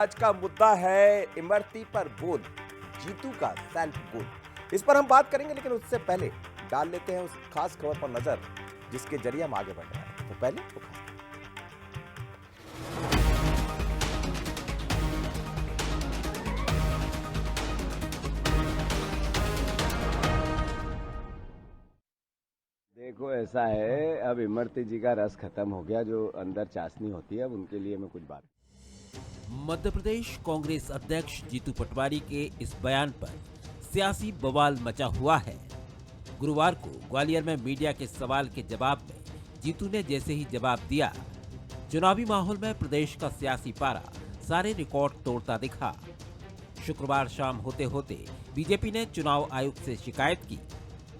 आज का मुद्दा है इमरती पर बोल जीतू का सेल्फ गोल। इस पर हम बात करेंगे, लेकिन उससे पहले डाल लेते हैं उस खास खबर पर नजर जिसके जरिए हम आगे बढ़ रहे हैं। तो पहले वो खास देखो, ऐसा है, अब इमरती जी का रस खत्म हो गया। जो अंदर चाशनी होती है, अब उनके लिए मैं कुछ बात। मध्य प्रदेश कांग्रेस अध्यक्ष जीतू पटवारी के इस बयान पर सियासी बवाल मचा हुआ है। गुरुवार को ग्वालियर में मीडिया के सवाल के जवाब में जीतू ने जैसे ही जवाब दिया, चुनावी माहौल में प्रदेश का सियासी पारा सारे रिकॉर्ड तोड़ता दिखा। शुक्रवार शाम होते होते बीजेपी ने चुनाव आयोग से शिकायत की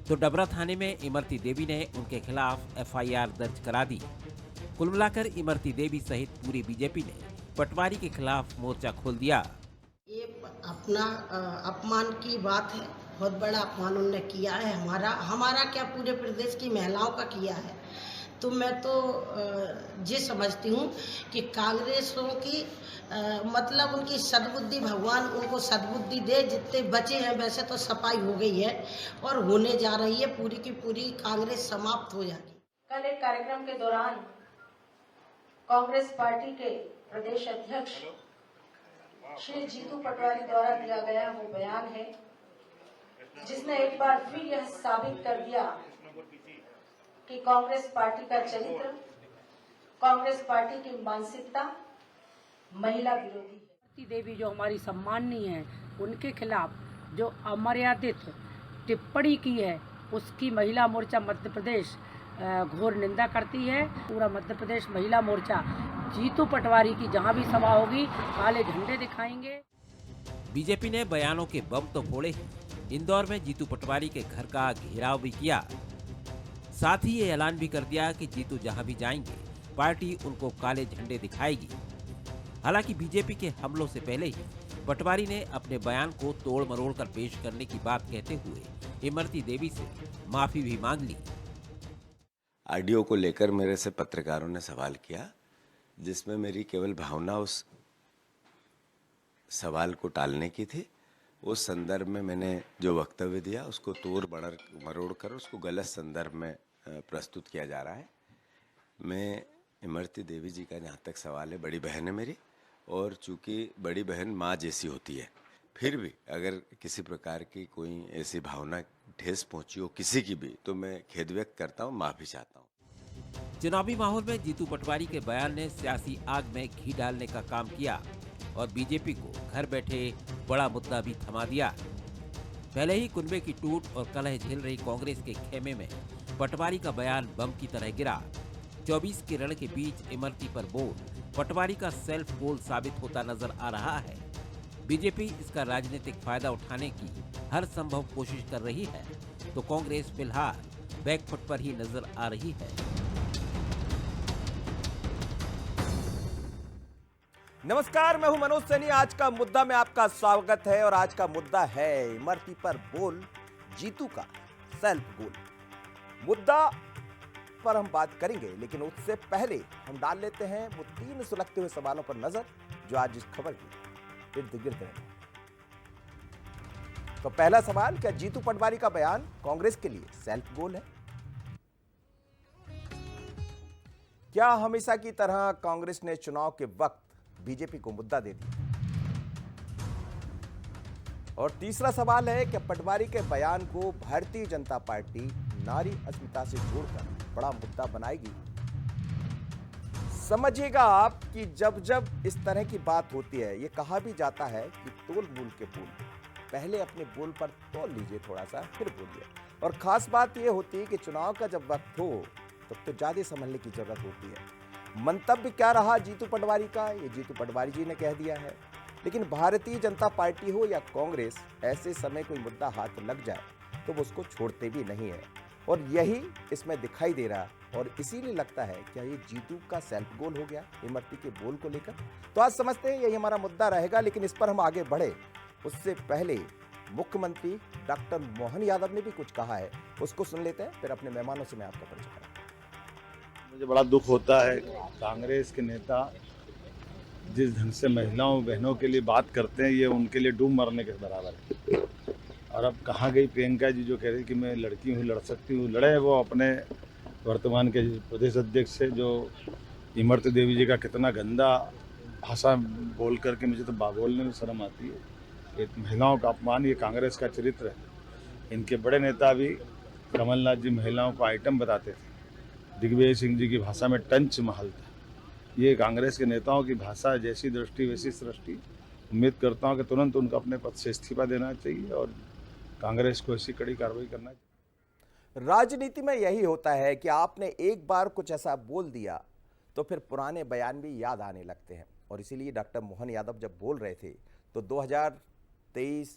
तो डबरा थाने में इमरती देवी ने उनके खिलाफ एफआईआर दर्ज करा दी। कुल मिलाकर इमरती देवी सहित पूरी बीजेपी ने पटवारी के खिलाफ मोर्चा खोल दिया। ये अपना अपमान की बात है, बहुत बड़ा अपमान उन्होंने किया है। हमारा क्या, पूरे प्रदेश की महिलाओं का किया है। तो मैं तो ये समझती हूँ कि कांग्रेसों की मतलब उनकी सद्बुद्धि, भगवान उनको सद्बुद्धि दे। जितने बचे हैं, वैसे तो सफाई हो गई है और होने जा रही है, पूरी की पूरी कांग्रेस समाप्त हो जाएगी। कल एक कार्यक्रम के दौरान कांग्रेस पार्टी के प्रदेश अध्यक्ष श्री जीतू पटवारी द्वारा दिया गया वो बयान है, जिसने एक बार फिर यह साबित कर दिया कि कांग्रेस पार्टी का चरित्र, कांग्रेस पार्टी की मानसिकता महिला विरोधी है। इमरती देवी जो हमारी सम्माननीय है, उनके खिलाफ जो अमर्यादित टिप्पणी की है, उसकी महिला मोर्चा मध्य प्रदेश घोर निंदा करती है। पूरा मध्य प्रदेश महिला मोर्चा जीतू पटवारी की जहां भी सभा होगी काले झंडे दिखाएंगे। बीजेपी ने बयानों के बम तो फोड़े हैं, इंदौर में जीतू पटवारी के घर का घेराव भी किया। साथ ही ये ऐलान भी कर दिया कि जीतू जहां भी जाएंगे पार्टी उनको काले झंडे दिखाएगी। हालांकि बीजेपी के हमलों से पहले ही पटवारी ने अपने बयान को तोड़ मरोड़ कर पेश करने की बात कहते हुए इमरती देवी से माफी भी मांग ली। ऑडियो को लेकर मेरे से पत्रकारों ने सवाल किया, जिसमें मेरी केवल भावना उस सवाल को टालने की थी। उस संदर्भ में मैंने जो वक्तव्य दिया उसको तोड़ मरोड़ कर उसको गलत संदर्भ में प्रस्तुत किया जा रहा है। मैं इमरती देवी जी का जहाँ तक सवाल है, बड़ी बहन है मेरी, और चूंकि बड़ी बहन माँ जैसी होती है, फिर भी अगर किसी प्रकार की कोई ऐसी भावना ठेस पहुंची हो किसी की भी, तो मैं खेद व्यक्त करता हूँ, माफी चाहता हूँ। चुनावी माहौल में जीतू पटवारी के बयान ने सियासी आग में घी डालने का काम किया और बीजेपी को घर बैठे बड़ा मुद्दा भी थमा दिया। पहले ही कुनबे की टूट और कलह झेल रही कांग्रेस के खेमे में पटवारी का बयान बम की तरह गिरा। 24 के रण के बीच इमरती पर बोल पटवारी का सेल्फ गोल साबित होता नजर आ रहा है। बीजेपी इसका राजनीतिक फायदा उठाने की हर संभव कोशिश कर रही है, तो कांग्रेस फिलहाल बैकफुट पर ही नजर आ रही है। नमस्कार, मैं हूं मनोज सैनी। आज का मुद्दा में आपका स्वागत है और आज का मुद्दा है इमरती पर बोल जीतू का सेल्फ गोल। मुद्दा पर हम बात करेंगे, लेकिन उससे पहले हम डाल लेते हैं वो 3 सुलगते हुए सवालों पर नजर जो आज इस खबर की इर्द गिर्द है। तो पहला सवाल, क्या जीतू पटवारी का बयान कांग्रेस के लिए सेल्फ गोल है? क्या हमेशा की तरह कांग्रेस ने चुनाव के वक्त बीजेपी को मुद्दा दे दिया? और तीसरा सवाल है, क्या पटवारी के बयान को भारतीय जनता पार्टी नारी अस्मिता से जोड़कर बड़ा मुद्दा बनाएगी? समझिएगा आप कि जब जब इस तरह की बात होती है, ये कहा भी जाता है कि तोल मूल के बोल, पहले अपने बोल पर तोल लीजिए थोड़ा सा, फिर बोलिए। और खास बात यह होती है कि चुनाव का जब वक्त हो तब तो ज्यादा संभलने की जरूरत होती है। मंतव्य क्या रहा जीतू पटवारी का, ये जीतू पटवारी जी ने कह दिया है। लेकिन भारतीय जनता पार्टी हो या कांग्रेस, ऐसे समय कोई मुद्दा हाथ लग जाए तो वो उसको छोड़ते भी नहीं है, और यही इसमें दिखाई दे रहा। और इसीलिए लगता है क्या ये जीतू का सेल्फ गोल हो गया इमरती के बोल को लेकर। तो आज समझते हैं यही हमारा मुद्दा रहेगा, लेकिन इस पर हम आगे बढ़े उससे पहले मुख्यमंत्री डॉक्टर मोहन यादव ने भी कुछ कहा है, उसको सुन लेते हैं, फिर अपने मेहमानों से मैं आपका परिचय कराऊंगा। मुझे बड़ा दुख होता है, कांग्रेस के नेता जिस ढंग से महिलाओं बहनों के लिए बात करते हैं, ये उनके लिए डूब मरने के बराबर है। और अब कहाँ गई प्रियंका जी जो कह रही कि मैं लड़की हूँ, लड़ सकती हूँ। लड़े वो अपने वर्तमान के प्रदेश अध्यक्ष से, जो इमरती देवी जी का कितना गंदा भाषा बोल करके मुझे तो बोलने में शर्म आती है। ये महिलाओं का अपमान, ये कांग्रेस का चरित्र है। इनके बड़े नेता भी कमलनाथ जी महिलाओं को आइटम बताते थे। दिग्विजय सिंह जी की भाषा में टंच महल था। ये कांग्रेस के नेताओं की भाषा, जैसी दृष्टि वैसी सृष्टि। उम्मीद करता हूँ कि तुरंत उनको अपने पद से इस्तीफा देना चाहिए और कांग्रेस को ऐसी कड़ी कार्रवाई करना चाहिए। राजनीति में यही होता है कि आपने एक बार कुछ ऐसा बोल दिया तो फिर पुराने बयान भी याद आने लगते हैं। और इसीलिए डॉक्टर मोहन यादव जब बोल रहे थे तो 2023,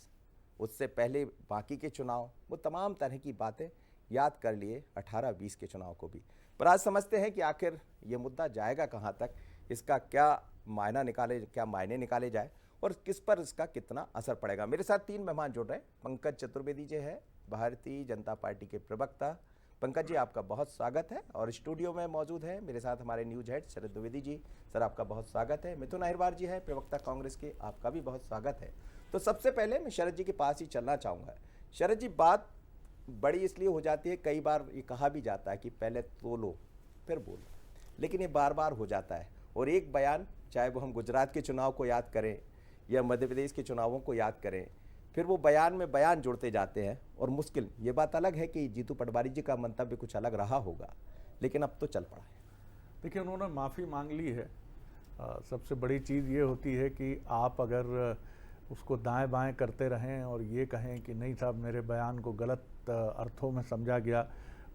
उससे पहले बाकी के चुनाव, वो तमाम तरह की बातें याद कर लिए, 18-20 के चुनाव को भी। पर आज समझते हैं कि आखिर ये मुद्दा जाएगा कहाँ तक, इसका क्या मायने निकाले जाए और किस पर इसका कितना असर पड़ेगा। मेरे साथ 3 मेहमान जुड़ रहे हैं। पंकज चतुर्वेदी जी है, भारतीय जनता पार्टी के प्रवक्ता। पंकज जी, आपका बहुत स्वागत है। और स्टूडियो में मौजूद है मेरे साथ हमारे न्यूज हेड शरद द्विवेदी जी। सर, आपका बहुत स्वागत है। मिथुन अहिरवार जी है, प्रवक्ता कांग्रेस के, आपका भी बहुत स्वागत है। तो सबसे पहले मैं शरद जी के पास ही चलना चाहूँगा। शरद जी, बात बड़ी इसलिए हो जाती है, कई बार ये कहा भी जाता है कि पहले तोलो फिर बोलो, लेकिन ये बार बार हो जाता है। और एक बयान, चाहे वो हम गुजरात के चुनाव को याद करें या मध्य प्रदेश के चुनावों को याद करें, फिर वो बयान में बयान जुड़ते जाते हैं और मुश्किल। ये बात अलग है कि जीतू पटवारी जी का मंतव्य कुछ अलग रहा होगा, लेकिन अब तो चल पड़ा है। देखिए, उन्होंने माफ़ी मांग ली है। सबसे बड़ी चीज़ ये होती है कि आप अगर उसको दाएं बाएं करते रहें और ये कहें कि नहीं साहब, मेरे बयान को गलत अर्थों में समझा गया।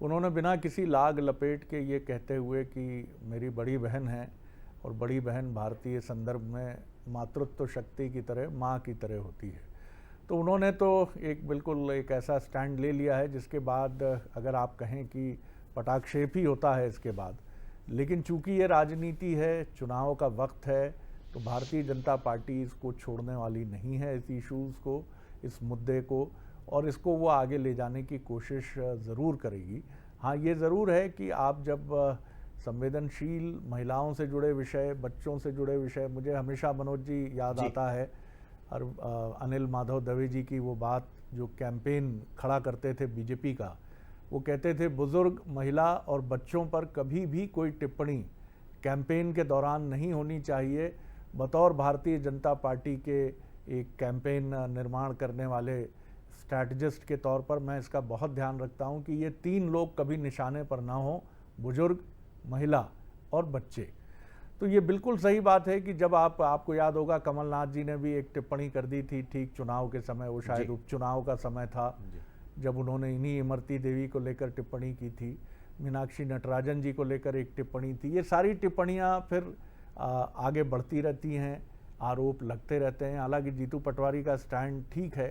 उन्होंने बिना किसी लाग लपेट के ये कहते हुए कि मेरी बड़ी बहन है और बड़ी बहन भारतीय संदर्भ में मातृत्व शक्ति की तरह, माँ की तरह होती है, तो उन्होंने तो बिल्कुल एक ऐसा स्टैंड ले लिया है जिसके बाद अगर आप कहें कि पटाक्षेप ही होता है इसके बाद। लेकिन चूंकि ये राजनीति है, चुनाव का वक्त है, तो भारतीय जनता पार्टी इसको छोड़ने वाली नहीं है, इस इश्यूज़ को, इस मुद्दे को, और इसको वो आगे ले जाने की कोशिश ज़रूर करेगी। हाँ, ये ज़रूर है कि आप जब संवेदनशील महिलाओं से जुड़े विषय, बच्चों से जुड़े विषय, मुझे हमेशा मनोज जी याद आता है और अनिल माधव दवे जी की वो बात, जो कैंपेन खड़ा करते थे बीजेपी का, वो कहते थे बुजुर्ग, महिला और बच्चों पर कभी भी कोई टिप्पणी कैंपेन के दौरान नहीं होनी चाहिए। बतौर भारतीय जनता पार्टी के एक कैंपेन निर्माण करने वाले स्ट्रैटेजिस्ट के तौर पर मैं इसका बहुत ध्यान रखता हूं कि ये 3 लोग कभी निशाने पर ना हो, बुजुर्ग, महिला और बच्चे। तो ये बिल्कुल सही बात है कि जब आपको याद होगा, कमलनाथ जी ने भी एक टिप्पणी कर दी थी ठीक चुनाव के समय, वो शायद उपचुनाव का समय था, जब उन्होंने इन्हीं इमरती देवी को लेकर टिप्पणी की थी, मीनाक्षी नटराजन जी को लेकर एक टिप्पणी थी। ये सारी टिप्पणियाँ फिर आगे बढ़ती रहती हैं, आरोप लगते रहते हैं। हालांकि जीतू पटवारी का स्टैंड ठीक है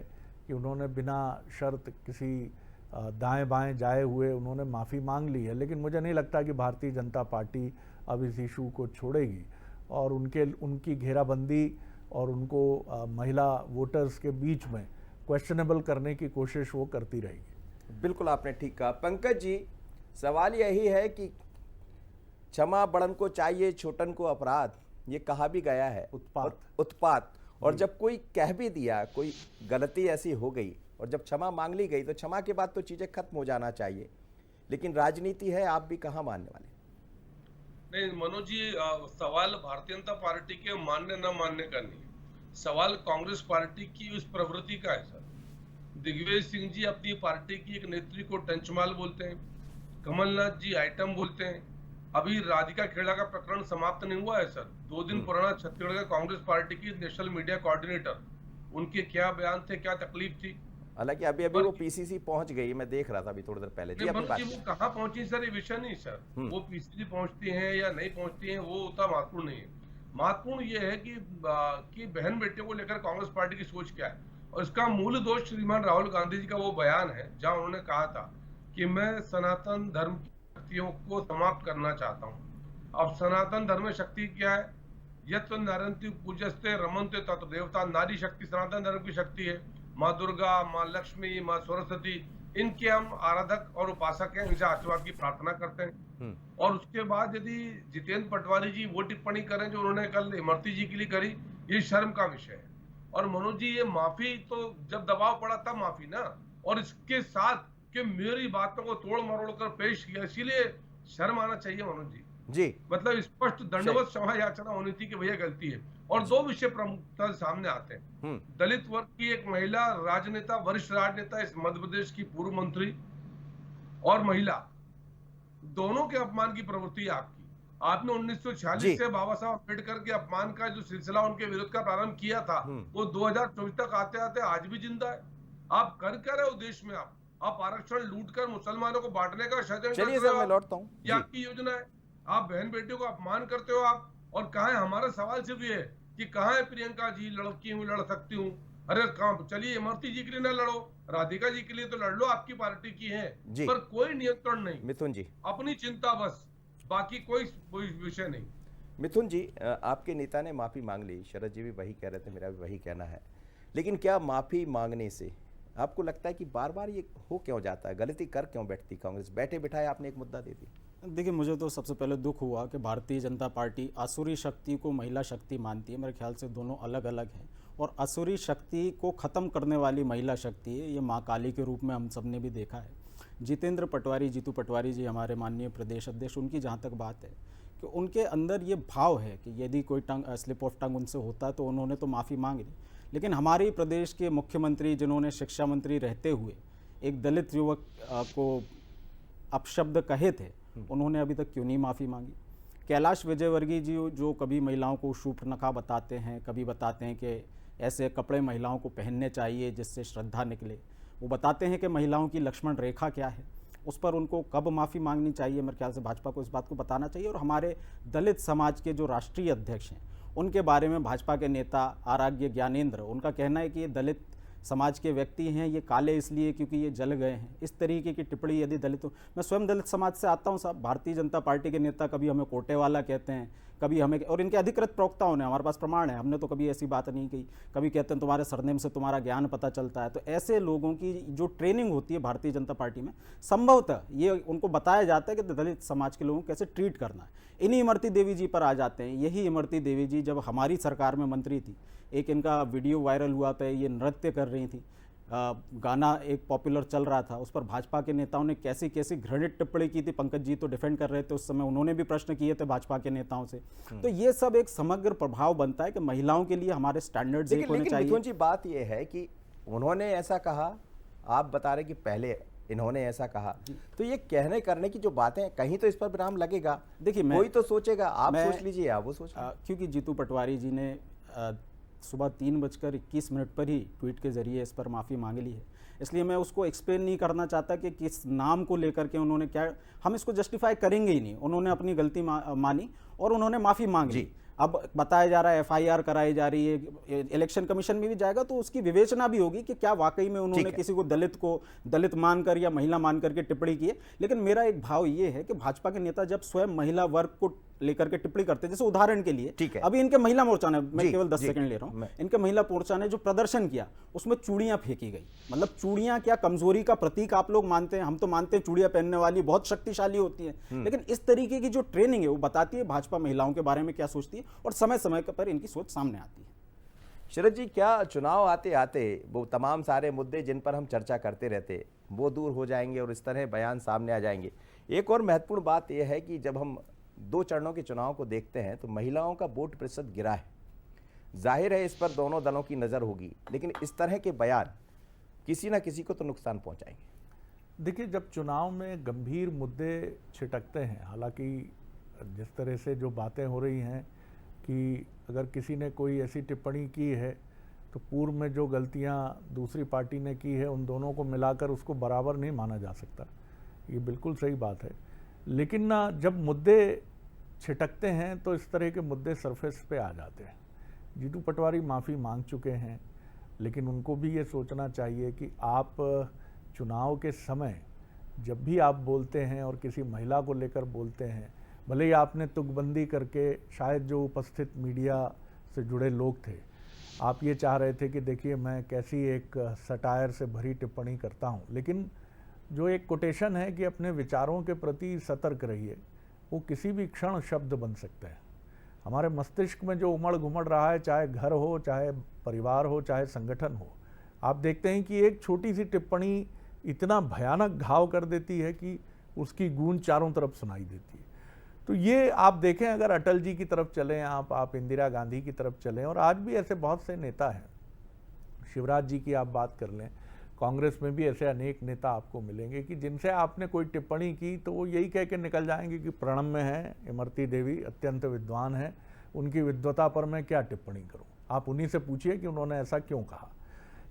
कि उन्होंने बिना शर्त किसी दाएं बाएं जाए हुए उन्होंने माफ़ी मांग ली है, लेकिन मुझे नहीं लगता कि भारतीय जनता पार्टी अब इस इशू को छोड़ेगी और उनकी घेराबंदी और उनको महिला वोटर्स के बीच में क्वेश्चनेबल करने की कोशिश वो करती रहेगी। बिल्कुल, आपने ठीक कहा। पंकज जी, सवाल यही है कि क्षमा बड़न को चाहिए, छोटन को अपराध, ये कहा भी गया है, उत्पात। और जब कोई कह भी दिया, कोई गलती ऐसी हो गई और जब क्षमा मांग ली गई, तो क्षमा के बाद तो चीजें खत्म हो जाना चाहिए। लेकिन राजनीति है, आप भी कहाँ मानने वाले? नहीं मनोज जी, सवाल भारतीय जनता पार्टी के मानने न मानने का नहीं, सवाल कांग्रेस पार्टी की उस प्रवृत्ति का है सर। दिग्विजय सिंह जी अपनी पार्टी की एक नेत्री को टंचमाल बोलते हैं, कमलनाथ जी आइटम बोलते हैं। अभी राधिका खेड़ा का प्रकरण समाप्त नहीं हुआ है सर। 2 दिन पुराना छत्तीसगढ़ कांग्रेस पार्टी की नेशनल मीडिया कोऑर्डिनेटर, उनके क्या बयान थे, क्या तकलीफ थी। हालांकि अभी वो पीसीसी पहुंच गई, मैं देख रहा था अभी थोड़ी देर पहले। जी, वो कहाँ पहुंची सर, ये विषय नहीं सर। वो पीसीसी पहुंचती हैं या नहीं पहुंचती हैं, वो उतना महत्वपूर्ण नहीं है। महत्वपूर्ण ये है कि बहन बेटियों को लेकर कांग्रेस पार्टी की सोच क्या है। और इसका मूल दोष श्रीमान राहुल गांधी जी का वो बयान है जहां उन्होंने कहा था कि मैं सनातन धर्म की शक्तियों को समाप्त करना चाहता हूँ। अब सनातन धर्म में शक्ति क्या है? यत् नारयन्ति पूज्यस्ते रमन्ते तत् देवता। नारी शक्ति सनातन धर्म की शक्ति है। माँ दुर्गा, माँ लक्ष्मी, माँ सरस्वती, इनके हम आराधक और उपासक हैं, इनसे आशीर्वाद की प्रार्थना करते हैं। और उसके बाद यदि जितेंद्र पटवारी जी वो टिप्पणी करें जो उन्होंने कल इमरती जी के लिए करी, ये शर्म का विषय है। और मनोज जी, ये माफी तो जब दबाव पड़ा तब माफी ना, और इसके साथ कि मेरी बातों को तोड़ मरोड़ कर पेश किया, इसीलिए शर्म आना चाहिए मनोज जी। मतलब स्पष्ट दंडवत क्षमा याचना होनी थी कि भैया गलती है। और दो विषय प्रमुखता से सामने आते हैं। दलित वर्ग की एक महिला राजनेता, वरिष्ठ राजनेता, इस मध्य प्रदेश की पूर्व मंत्री और महिला, दोनों के अपमान की प्रवृत्ति है आपकी। आपने 1946 से बाबा साहब अम्बेडकर के अपमान का जो सिलसिला उनके विरुद्ध का प्रारंभ किया था, वो 2024 तक आते आते आज भी जिंदा है। आप कर क्या रहे हो देश में? आप आरक्षण लूट कर मुसलमानों को बांटने का षड्यंत्र कर रहे हो। मैं लौटता हूँ। ये आपकी योजना है। आप बहन बेटियों का अपमान करते हो आप। और कहाँ है, हमारा सवाल सिर्फ ये है कि कहाँ है प्रियंका जी, लड़की हूँ, लड़ सकती हूँ। अरे कहाँ, चलिए इमरती जी के लिए ना लड़ो, राधिका जी के लिए तो लड़ लो, आपकी पार्टी की है, पर कोई नियंत्रण नहीं। मिथुन जी, अपनी चिंता बस, बाकी कोई विषय नहीं। मिथुन जी, आपके नेता ने माफी मांग ली, शरद जी भी वही कह रहे थे, मेरा भी वही कहना है। लेकिन क्या माफी मांगने से आपको लगता है कि बार बार ये हो क्यों जाता है? गलती कर क्यों बैठती कांग्रेस? बैठे बिठाए आपने एक मुद्दा दे दी। देखिए, मुझे तो सबसे पहले दुख हुआ कि भारतीय जनता पार्टी आसुरी शक्ति को महिला शक्ति मानती है। मेरे ख्याल से दोनों अलग अलग हैं, और आसुरी शक्ति को ख़त्म करने वाली महिला शक्ति है, ये माँ काली के रूप में हम सब ने भी देखा है। जितेंद्र पटवारी, जीतू पटवारी जी हमारे माननीय प्रदेश अध्यक्ष, उनकी जहाँ तक बात है कि उनके अंदर ये भाव है कि यदि कोई स्लिप ऑफ टंग उनसे होता है तो उन्होंने तो माफ़ी मांग ली। लेकिन हमारे प्रदेश के मुख्यमंत्री, जिन्होंने शिक्षा मंत्री रहते हुए एक दलित युवक को अपशब्द कहे थे, उन्होंने अभी तक क्यों नहीं माफ़ी मांगी? कैलाश विजयवर्गीय जी जो कभी महिलाओं को शूर्पणखा बताते हैं, कभी बताते हैं कि ऐसे कपड़े महिलाओं को पहनने चाहिए जिससे श्रद्धा निकले, वो बताते हैं कि महिलाओं की लक्ष्मण रेखा क्या है, उस पर उनको कब माफ़ी मांगनी चाहिए? मेरे ख्याल से भाजपा को इस बात को बताना चाहिए। और हमारे दलित समाज के जो राष्ट्रीय अध्यक्ष हैं, उनके बारे में भाजपा के नेता आराध्य ज्ञानेंद्र, उनका कहना है कि ये दलित समाज के व्यक्ति हैं, ये काले इसलिए क्योंकि ये जल गए हैं। इस तरीके की टिप्पणी यदि दलितों, मैं स्वयं दलित समाज से आता हूँ साहब। भारतीय जनता पार्टी के नेता कभी हमें कोटे वाला कहते हैं, कभी हमें, और इनके अधिकृत प्रवक्ताओं ने, हमारे पास प्रमाण है, हमने तो कभी ऐसी बात नहीं कही। कभी कहते हैं तुम्हारे सरनेम से तुम्हारा ज्ञान पता चलता है। तो ऐसे लोगों की जो ट्रेनिंग होती है भारतीय जनता पार्टी में, संभवतः ये उनको बताया जाता है कि दलित समाज के लोगों को कैसे ट्रीट करना है। इन्हीं इमरती देवी जी पर आ जाते हैं। यही इमरती देवी जी जब हमारी सरकार में मंत्री थी, एक इनका वीडियो वायरल हुआ था, ये नृत्य कर रही थी, गाना एक पॉपुलर चल रहा था, उस पर भाजपा के नेताओं ने कैसी कैसी घृणित टिप्पणी की थी। पंकज जी तो डिफेंड कर रहे थे उस समय, उन्होंने भी प्रश्न किए थे भाजपा के नेताओं से। तो ये सब एक समग्र प्रभाव बनता है कि महिलाओं के लिए हमारे स्टैंडर्ड्स एक होने चाहिए। मिथुन जी, बात ये है कि उन्होंने ऐसा कहा, आप बता रहे कि पहले इन्होंने ऐसा कहा, तो ये कहने करने की जो बातें, कहीं तो इस पर विराम लगेगा। देखिए, कोई तो सोचेगा, आप सोच लीजिए, आप वो सोच, क्योंकि जीतू पटवारी जी ने सुबह 3:21 पर ही ट्वीट के जरिए इस पर माफ़ी मांग ली है, इसलिए मैं उसको एक्सप्लेन नहीं करना चाहता कि किस नाम को लेकर के उन्होंने क्या, हम इसको जस्टिफाई करेंगे ही नहीं। उन्होंने अपनी गलती मानी और उन्होंने माफ़ी मांग ली। अब बताया जा रहा है FIR कराई जा रही है, इलेक्शन कमीशन में भी जाएगा, तो उसकी विवेचना भी होगी कि क्या वाकई में उन्होंने किसी को दलित मानकर या महिला मानकर के टिप्पणी की है। लेकिन मेरा एक भाव ये है कि भाजपा के नेता जब स्वयं महिला वर्ग को लेकर के टिप्पणी करते हैं, जैसे उदाहरण के लिए अभी इनके महिला मोर्चा ने, मैं केवल 10 सेकंड ले रहा हूं, इनके महिला मोर्चा ने जो प्रदर्शन किया उसमें चूड़ियां फेंकी गई। मतलब चूड़ियां क्या कमजोरी का प्रतीक आप लोग मानते हैं? हम तो मानते हैं चूड़ियां पहनने वाली बहुत शक्तिशाली होती है। लेकिन इस तरीके की जो ट्रेनिंग है वो बताती है भाजपा महिलाओं के बारे में क्या सोचती है, और समय समय पर इनकी सोच सामने आती है। शरद जी, क्या चुनाव आते आते वो तमाम सारे मुद्दे जिन पर हम चर्चा करते रहते वो दूर हो जाएंगे और इस तरह बयान सामने आ जाएंगे? एक और महत्वपूर्ण बात यह है कि जब हम 2 चरणों के चुनाव को देखते हैं तो महिलाओं का वोट प्रतिशत गिरा है। जाहिर है इस पर दोनों दलों की नज़र होगी, लेकिन इस तरह के बयान किसी ना किसी को तो नुकसान पहुंचाएंगे। देखिए, जब चुनाव में गंभीर मुद्दे छिटकते हैं, हालांकि जिस तरह से जो बातें हो रही हैं कि अगर किसी ने कोई ऐसी टिप्पणी की है तो पूर्व में जो गलतियां दूसरी पार्टी ने की है उन दोनों को मिलाकर उसको बराबर नहीं माना जा सकता, ये बिल्कुल सही बात है। लेकिन ना, जब मुद्दे छिटकते हैं तो इस तरह के मुद्दे सरफेस पे आ जाते हैं। जीतू पटवारी माफ़ी मांग चुके हैं, लेकिन उनको भी ये सोचना चाहिए कि आप चुनाव के समय जब भी आप बोलते हैं और किसी महिला को लेकर बोलते हैं, भले ही आपने तुकबंदी करके, शायद जो उपस्थित मीडिया से जुड़े लोग थे, आप ये चाह रहे थे कि देखिए मैं कैसी एक सटायर से भरी टिप्पणी करता हूँ, लेकिन जो एक कोटेशन है कि अपने विचारों के प्रति सतर्क रहिए, वो किसी भी क्षण शब्द बन सकते हैं। हमारे मस्तिष्क में जो उमड़ घुमड़ रहा है, चाहे घर हो, चाहे परिवार हो, चाहे संगठन हो, आप देखते हैं कि एक छोटी सी टिप्पणी इतना भयानक घाव कर देती है कि उसकी गूंज चारों तरफ सुनाई देती है। तो ये आप देखें, अगर अटल जी की तरफ चलें आप इंदिरा गांधी की तरफ चलें, और आज भी ऐसे बहुत से नेता हैं, शिवराज जी की आप बात कर लें, कांग्रेस में भी ऐसे अनेक नेता आपको मिलेंगे कि जिनसे आपने कोई टिप्पणी की तो वो यही कह के निकल जाएंगे कि प्रणम्य है, इमरती देवी अत्यंत विद्वान है, उनकी विद्वता पर मैं क्या टिप्पणी करूं। आप उन्हीं से पूछिए कि उन्होंने ऐसा क्यों कहा।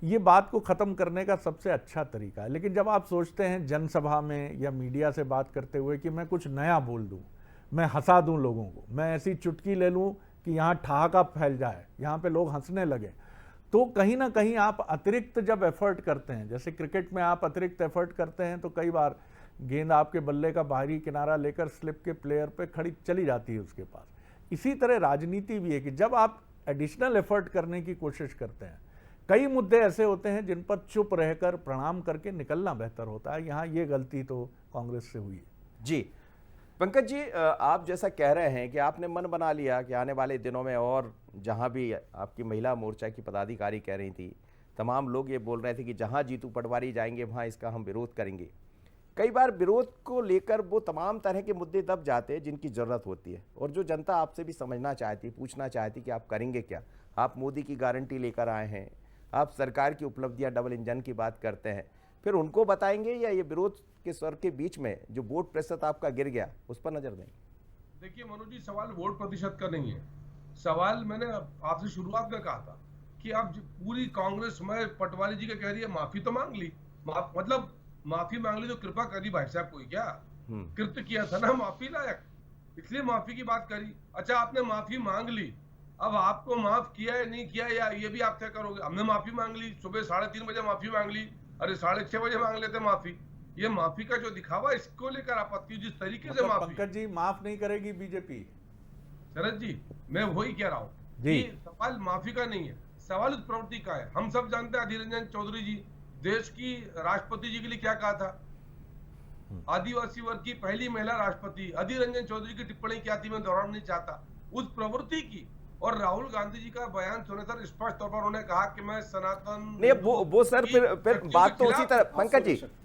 ये बात को ख़त्म करने का सबसे अच्छा तरीका है। लेकिन जब आप सोचते हैं जनसभा में या मीडिया से बात करते हुए कि मैं कुछ नया बोल दूँ, मैं हंसा दूँ लोगों को, मैं ऐसी चुटकी ले लूँ कि यहाँ ठहाका फैल जाए, यहाँ पे लोग हंसने लगे, तो कहीं ना कहीं आप अतिरिक्त जब एफर्ट करते हैं, जैसे क्रिकेट में आप अतिरिक्त एफर्ट करते हैं तो कई बार गेंद आपके बल्ले का बाहरी किनारा लेकर स्लिप के प्लेयर पे खड़ी चली जाती है उसके पास। इसी तरह राजनीति भी है कि जब आप एडिशनल एफर्ट करने की कोशिश करते हैं, कई मुद्दे ऐसे होते हैं जिन पर चुप रहकर प्रणाम करके निकलना बेहतर होता है। यहाँ ये गलती तो कांग्रेस से हुई है। जी पंकज जी, आप जैसा कह रहे हैं कि आपने मन बना लिया कि आने वाले दिनों में, और जहां भी आपकी महिला मोर्चा की पदाधिकारी कह रही थी, तमाम लोग ये बोल रहे थे कि जहां जीतू पटवारी जाएंगे वहां इसका हम विरोध करेंगे। कई बार विरोध को लेकर वो तमाम तरह के मुद्दे दब जाते हैं जिनकी ज़रूरत होती है, और जो जनता आपसे भी समझना चाहती, पूछना चाहती कि आप करेंगे क्या। आप मोदी की गारंटी लेकर आए हैं, आप सरकार की उपलब्धियां, डबल इंजन की बात करते हैं, फिर उनको बताएंगे या ये विरोध के स्वर के बीच में जो वोट प्रतिशत आपका गिर गया उस पर नजर देंगे? देखिए मनोज जी, सवाल वोट प्रतिशत का नहीं है। सवाल मैंने आपसे शुरुआत में कहा था कि आप पूरी कांग्रेस में पटवारी जी का कह रही है माफी तो मांग ली, मतलब माफी मांग ली तो कृपा करी भाई साहब, कोई क्या कृत्य किया था ना माफी लायक, इसलिए माफी की बात करी। अच्छा, आपने माफी मांग ली, अब आपको माफ किया है नहीं किया या ये भी आप तय करोगे। हमने माफी मांग ली, सुबह 3:30 बजे माफी मांग ली, अरे 6:30 बजे मांग लेते माफी। ये माफी का जो दिखावा, इसको लेकर आपत्ति, जिस तरीके से माफी। पंकज जी, माफ नहीं करेगी बीजेपी। शरद जी, मैं वही कह रहा हूँ कि सवाल माफी का नहीं है, सवाल उस प्रवृत्ति का है। हम सब जानते हैं अधीर रंजन चौधरी जी देश की राष्ट्रपति जी के लिए क्या कहा था। आदिवासी वर्ग की पहली महिला राष्ट्रपति अधीर रंजन चौधरी की टिप्पणी क्या थी, मैं दोहराना नहीं चाहता उस प्रवृत्ति की। और राहुल गांधी जी का बयान सुने सर, स्पष्ट तौर पर उन्होंने कहा कि मैं सनातन नहीं, वो सर फिर बात तो उसी तरफ,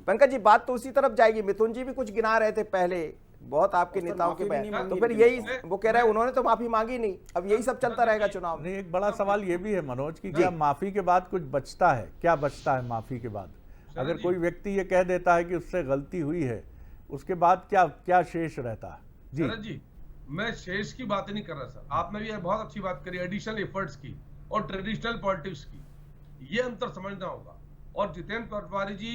पंकज जी बात तो उसी तरफ जाएगी। मिथुन जी भी कुछ गिना रहे थे पहले बहुत आपके नेताओं के बयान, तो फिर यही वो कह रहे हैं उन्होंने तो माफी मांगी नहीं, अब यही सब चलता रहेगा चुनाव। नहीं, एक बड़ा सवाल ये भी है मनोज कि क्या माफी के बाद कुछ बचता है? क्या बचता है माफी के बाद? अगर कोई व्यक्ति ये कह देता है कि उससे गलती हुई है, उसके बाद क्या शेष रहता है? जी मैं शेष की बात नहीं कर रहा सर, आपने भी बहुत अच्छी बात करी एडिशनल एफर्ट्स की और ट्रेडिशनल पॉलिटिक्स की, ये अंतर समझना होगा। और जितेंद्र पटवारी जी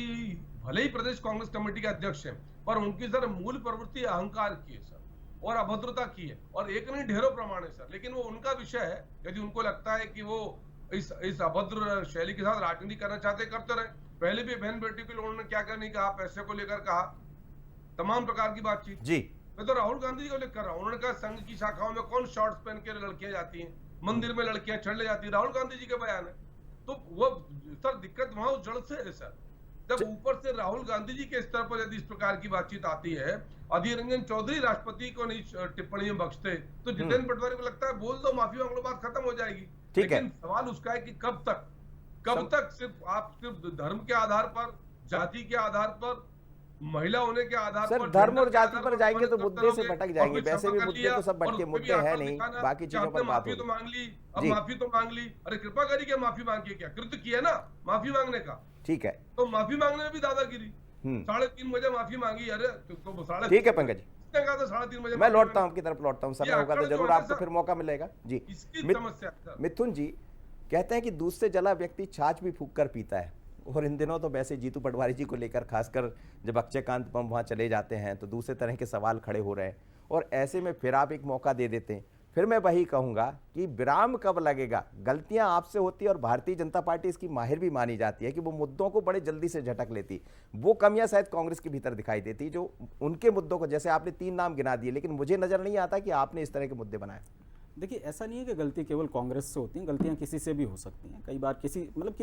भले ही प्रदेश कांग्रेस कमेटी के अध्यक्ष हैं, पर उनकी सर मूल प्रवृत्ति अहंकार की है सर, और अभद्रता की है, और एक नहीं ढेरों प्रमाण है सर। लेकिन वो उनका विषय है, यदि उनको लगता है कि वो इस अभद्र शैली के साथ राजनीति करना चाहते, करते रहे। पहले भी बहन बेटी के लोगों ने क्या क्या नहीं कहा, पैसे को लेकर कहा, तमाम प्रकार की बातचीत। जी मैं तो राहुल गांधी जी को लेकर कर रहा हूँ। उन्होंने कहा संघ की शाखाओं में कौन शॉर्ट्स पहन के लड़कियां जाती हैं, मंदिर में लड़कियां चढ़ ले जाती है, राहुल गांधी जी का बयान है। तो वो सर दिक्कत वहां उस जड़ से है सर, जब ऊपर से राहुल गांधी जी के स्तर पर यदि इस प्रकार की बातचीत आती है, अधीर रंजन चौधरी राष्ट्रपति को नहीं टिप्पणी में बख्शते, तो जितेंद्र पटवारी को लगता है बोल दो, माफी मांग लो, बात खत्म हो जाएगी। लेकिन सवाल उसका है कि कब तक सिर्फ धर्म के आधार पर, जाति के आधार पर, महिला होने के आधार पर, धर्म और जाति पर जाएंगे तो मुद्दे से भटक जाएंगे। वैसे भी मुद्दे तो सब भटके मुद्दे हैं नहीं, बाकी चीजों पर बात होगी। तो मांग ली, अब माफी तो मांग ली, अरे कृपा करी क्या माफी मांगी, क्या कृत्य किया ना माफी मांगने का, ठीक है। तो माफी मांगने में भी दादागिरी, 3:30 बजे माफी मांगी, अरे तो ठीक है पंकज जी, कहा था 3:30 बजे। मैं लौटता हूँ आपकी तरफ, लौटता हूँ, समय होगा तो जरूर आपको फिर मौका मिलेगा। जी मिथुन जी कहते हैं कि दूध से जला व्यक्ति छाछ भी फूंक कर पीता है, और इन दिनों तो वैसे जीतू पटवारी जी को लेकर, खासकर जब अक्षयकांत बम वहाँ चले जाते हैं तो दूसरे तरह के सवाल खड़े हो रहे हैं, और ऐसे में फिर आप एक मौका दे देते हैं। फिर मैं वही कहूँगा कि विराम कब लगेगा? गलतियाँ आपसे होती है, और भारतीय जनता पार्टी इसकी माहिर भी मानी जाती है कि वो मुद्दों को बड़े जल्दी से झटक लेती। वो कमियाँ शायद कांग्रेस के भीतर दिखाई देती, जो उनके मुद्दों को, जैसे आपने 3 नाम गिना दिए, लेकिन मुझे नज़र नहीं आता कि आपने इस तरह के मुद्दे बनाए। देखिए, ऐसा नहीं है कि गलती केवल कांग्रेस से होती हैं, गलतियां किसी से भी हो सकती हैं। कई बार किसी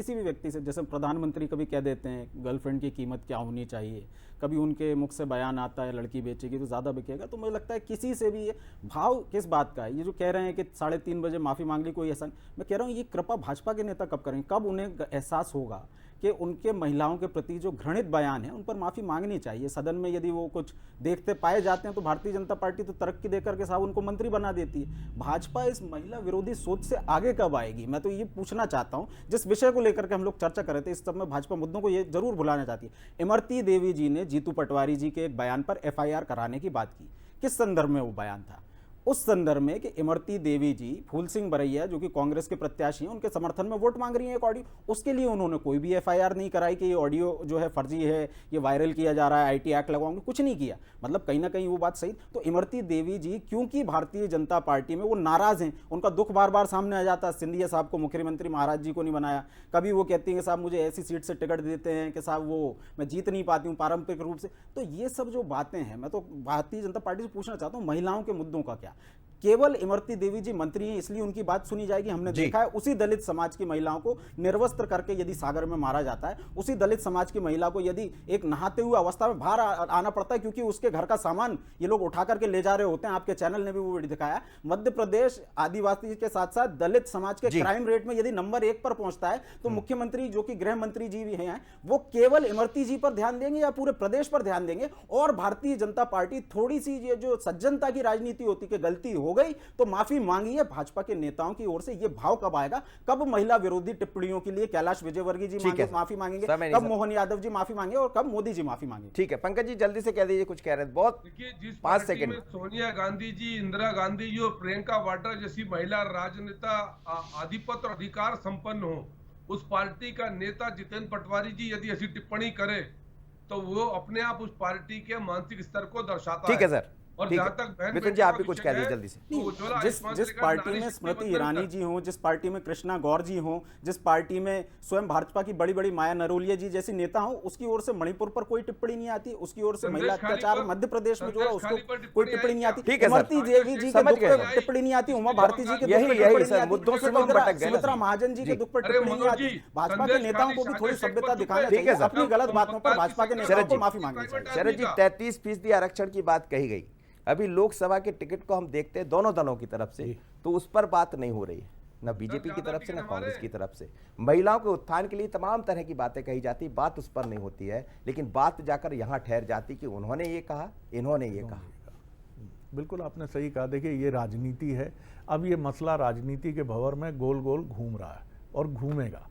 भी व्यक्ति से, जैसे प्रधानमंत्री कभी कह देते हैं गर्लफ्रेंड की कीमत क्या होनी चाहिए, कभी उनके मुख से बयान आता है लड़की बेचेगी तो ज़्यादा बिकेगा, तो मुझे लगता है किसी से भी ये भाव किस बात का है। ये जो कह रहे हैं कि 3:30 बजे माफ़ी मांग ली, कोई ऐसा नहीं। मैं कह रहा हूँ ये कृपा भाजपा के नेता कब करेंगे, कब उन्हें एहसास होगा कि उनके महिलाओं के प्रति जो घृणित बयान है उन पर माफ़ी मांगनी चाहिए। सदन में यदि वो कुछ देखते पाए जाते हैं तो भारतीय जनता पार्टी तो तरक्की देकर के साहब उनको मंत्री बना देती है। भाजपा इस महिला विरोधी सोच से आगे कब आएगी, मैं तो ये पूछना चाहता हूँ। जिस विषय को लेकर के हम लोग चर्चा कर रहे थे, इस सब में भाजपा मुद्दों को ये जरूर भुलाना चाहती है। इमरती देवी जी ने जीतू पटवारी जी के एक बयान पर FIR कराने की बात की। किस संदर्भ में वो बयान था? उस संदर्भ में कि इमरती देवी जी फूल सिंह बरैया जो कि कांग्रेस के प्रत्याशी हैं, उनके समर्थन में वोट मांग रही हैं एक ऑडियो, उसके लिए उन्होंने कोई भी FIR नहीं कराई कि ये ऑडियो जो है फर्जी है, ये वायरल किया जा रहा है, IT एक्ट लगाऊंगे, कुछ नहीं किया। मतलब कहीं ना कहीं वो बात सही। तो इमरती देवी जी क्योंकि भारतीय जनता पार्टी में वो नाराज हैं, उनका दुख बार बार सामने आ जाता है। सिंधिया साहब को मुख्यमंत्री महाराज जी को नहीं बनाया, कभी वो कहती हैं कि साहब मुझे ऐसी सीट से टिकट देते हैं कि साहब वो मैं जीत नहीं पाती हूँ पारंपरिक रूप से। तो ये सब जो बातें हैं, मैं तो भारतीय जनता पार्टी से पूछना चाहता हूँ महिलाओं के मुद्दों का क्या? केवल इमरती देवी जी मंत्री हैं इसलिए उनकी बात सुनी जाएगी? हमने देखा है उसी दलित समाज की महिलाओं को निर्वस्त्र करके यदि सागर में मारा जाता है, उसी दलित समाज की महिला को यदि एक नहाते हुए अवस्था में बाहर आना पड़ता है क्योंकि उसके घर का सामान ये लोग उठा करके ले जा रहे होते हैं। आपके चैनल ने भी वो वीडियो दिखाया। मध्य प्रदेश आदिवासी के साथ साथ दलित समाज के क्राइम रेट में यदि नंबर 1 पर पहुंचता है तो मुख्यमंत्री जो कि गृह मंत्री जी भी हैं, वो केवल इमरती जी पर ध्यान देंगे या पूरे प्रदेश पर ध्यान देंगे? और भारतीय जनता पार्टी थोड़ी सी ये जो सज्जनता की राजनीति होती है, गलती हो गई तो माफी मांगी है भाजपा के नेताओं की ओर से, ये भाव कब आएगा? कब महिला विरोधी टिप्पणियों के लिए कैलाश विजयवर्गीय जी माफी मांगेंगे, कब मोहन यादव जी माफी मांगे और कब मोदी जी माफी मांगे? ठीक है पंकज जी, जल्दी से कह दीजिए, कुछ कह रहे हैं बहुत। देखिए, जिस 5 पार्टी सेकंड में सोनिया गांधी जी, इंदिरा गांधी जी और प्रियंका वाड्रा जैसी महिला राजनेता आधिपत्य और अधिकार संपन्न हो, उस पार्टी का नेता जितेंद्र पटवारी जी यदि ऐसी टिप्पणी करे तो वो अपने आप उस पार्टी के मानसिक स्तर को दर्शाता है। ठीक है सर। और जहां तक मिथुन जी आप भी कुछ कह दीजिए जल्दी से। जिस पार्टी में स्मृति ईरानी जी हों, जिस पार्टी में कृष्णा गौर जी हों, जिस पार्टी में स्वयं भाजपा की बड़ी बड़ी माया नरोलिया जी जैसी नेता हो, उसकी ओर से मणिपुर पर कोई टिप्पणी नहीं आती, उसकी ओर से महिला अत्याचार मध्य प्रदेश में जो है उसको कोई टिप्पणी नहीं आती। इमरती देवी जी के दुख पर टिप्पणी नहीं आती, उमा भारती जी के मुद्दों से सुमित्रा महाजन जी के दुख पर टिप्पणी नहीं आती। भाजपा के नेताओं को भी थोड़ी सभ्यता दिखाना चाहिए, अपनी गलत बातों पर भाजपा के नेताओं को माफी मांगनी चाहिए। शरद जी 33% आरक्षण की बात कही गई, अभी लोकसभा के टिकट को हम देखते हैं दोनों दलों की तरफ से, तो उस पर बात नहीं हो रही है, ना बीजेपी की तरफ से ना कांग्रेस की तरफ से। महिलाओं के उत्थान के लिए तमाम तरह की बातें कही जाती, बात उस पर नहीं होती है, लेकिन बात जाकर यहां ठहर जाती कि उन्होंने ये कहा, इन्होंने ये कहा। बिल्कुल आपने सही कहा। देखिए ये राजनीति है, अब ये मसला राजनीति के भंवर में गोल गोल घूम रहा है और घूमेगा,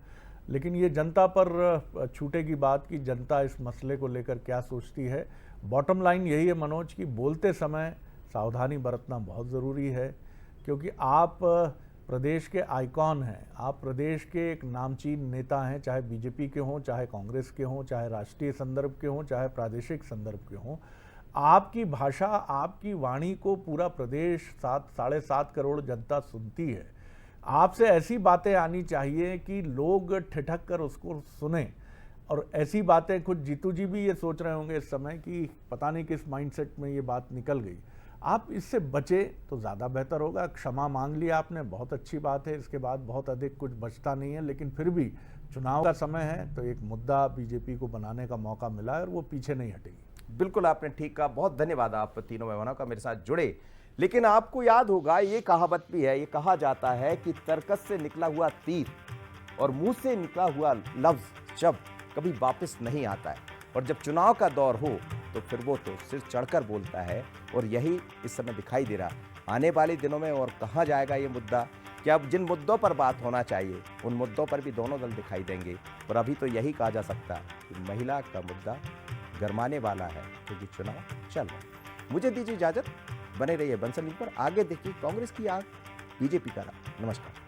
लेकिन ये जनता पर छूटेगी बात कि जनता इस मसले को लेकर क्या सोचती है। बॉटम लाइन यही है मनोज कि बोलते समय सावधानी बरतना बहुत ज़रूरी है, क्योंकि आप प्रदेश के आइकॉन हैं, आप प्रदेश के एक नामचीन नेता हैं, चाहे बीजेपी के हों, चाहे कांग्रेस के हों, चाहे राष्ट्रीय संदर्भ के हों, चाहे प्रादेशिक संदर्भ के हों। आपकी भाषा, आपकी वाणी को पूरा प्रदेश 7.5 करोड़ जनता सुनती है। आपसे ऐसी बातें आनी चाहिए कि लोग ठिठक कर उसको सुने, और ऐसी बातें खुद जीतू जी भी ये सोच रहे होंगे इस समय कि पता नहीं किस माइंडसेट में ये बात निकल गई। आप इससे बचे तो ज़्यादा बेहतर होगा। क्षमा मांग लिया आपने, बहुत अच्छी बात है, इसके बाद बहुत अधिक कुछ बचता नहीं है, लेकिन फिर भी चुनाव का समय है तो एक मुद्दा बीजेपी को बनाने का मौका मिला है और वो पीछे नहीं हटेगी। बिल्कुल आपने ठीक कहा, बहुत धन्यवाद आप तीनों मेहमानों का मेरे साथ जुड़े। लेकिन आपको याद होगा ये कहावत भी है, ये कहा जाता है कि तर्कस से निकला हुआ तीर और मुंह से निकला हुआ लफ्ज जब कभी वापस नहीं आता है, और जब चुनाव का दौर हो तो फिर वो तो सिर चढ़कर बोलता है, और यही इस समय दिखाई दे रहा। आने वाले दिनों में और कहाँ जाएगा ये मुद्दा, कि अब जिन मुद्दों पर बात होना चाहिए उन मुद्दों पर भी दोनों दल दिखाई देंगे। और अभी तो यही कहा जा सकता है कि महिला का मुद्दा गरमाने वाला है, क्योंकि चुनाव चल रहा है। मुझे दीजिए इजाजत, बने रहिए बंसल न्यूज़ पर। आगे देखिए कांग्रेस की आग, बीजेपी का राग। नमस्कार।